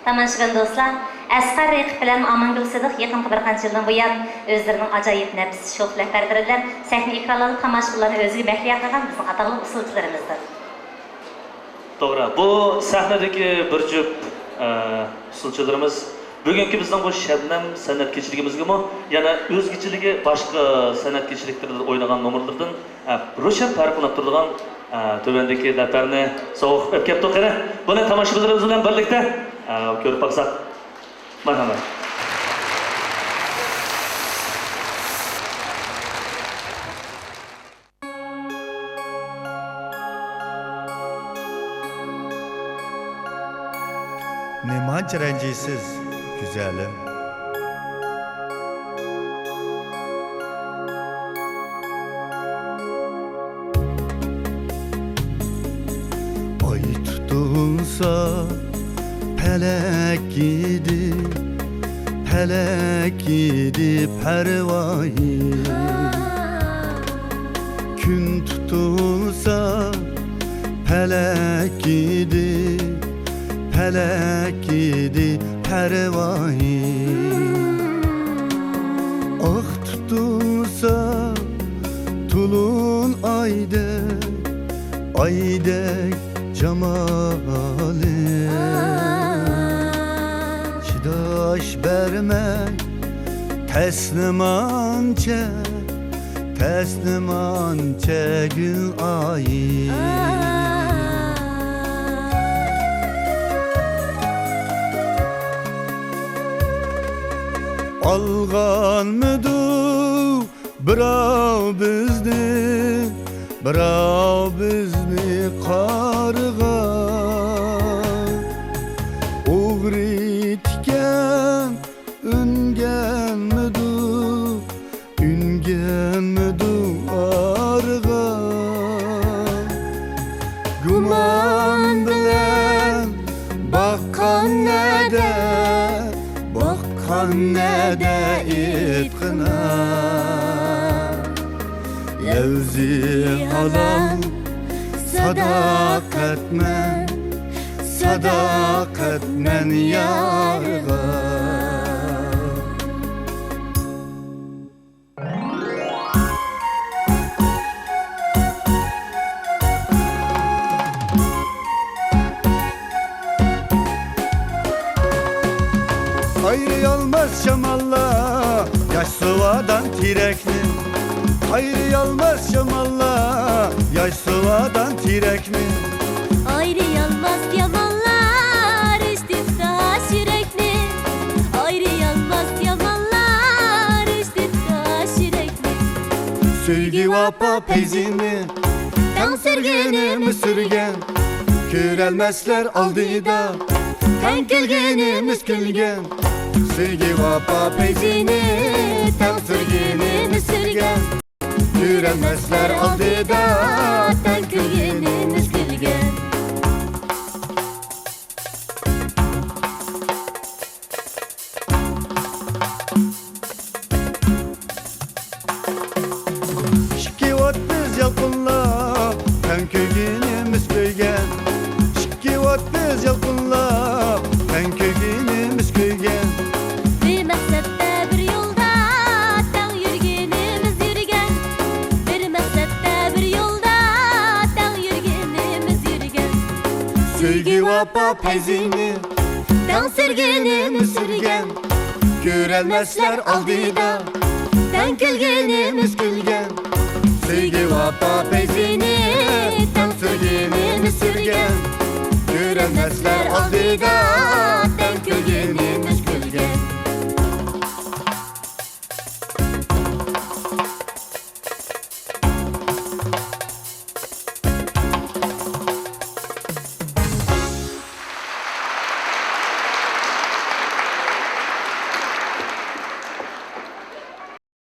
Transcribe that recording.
Tamamlayan dostlar, Asqar Raqib bilan Amangul Sidiq yaqin bir qancha yildan buyon o'zlarining ajoyib nafis sho'x rehberlaridan sahna ekranlarida tomoshabinlarni o'ziga mahliyo qilgan bizning atoqli usulchilarimizdir. To'g'ri, bu sahnadagi bir jup usulchilarimiz bugungi bizning bu Shabnam san'atkechiligimizga yana o'zgichiligi boshqa san'atkechiliklarda o'ynagan nomerlardan ro'shan farqlanib turadigan tövendeki laparni soğuk öpkep to'qara. Buni tomoshabinlarimiz bilan birlikda ko'rib baqsak. Marhamat. Nemancha ranjiysiz, güzelim. Ay tutulsa pelek gidip pervayı. Gün tutulsa pelek gidip pervayı. Ah tutulsa tulun aydek cemali. Çidaş vermek teslimançe gül ayı. Algan mıdı birav bizni karga. Uğri tiken üngen müdü arga. Guman bilen bakkan ne de ipkına. Levzi halam sadakatmen yarga. Ayrıyalmaz şamalla yaş sıvadan tirekli. Ayrıyalmaz şamalla yaş sıvadan tirekli. Ayrıyalmaz yamanlar istiftaş yürekli. Ayrıyalmaz yamanlar istiftaş yürekli. Sevgi vapa peyzini tam sürgenimi sürgen. Körelmezler aldıda ten külgenimiz külgen. Sevgi vapa peyzini tam sürgenimi sürgen. Körelmezler aldıda ten külgenimiz külgen. Şikivat yalqınla ten külgenimiz külgen. Şikivat yalqınla ten külgenimiz külgen. Bir maqsadda bir yolda tang yurgenimiz yurgen. Bir maqsadda bir yolda tang yurgenimiz yurgen. Sevgi vapa peyzini Tang sürgenimiz sürgen. Görelmezler aldıda tang külgenimiz külgen. Sevgi vapa peyzini tam sürgenimiz sürgen. Görelmezler aldıda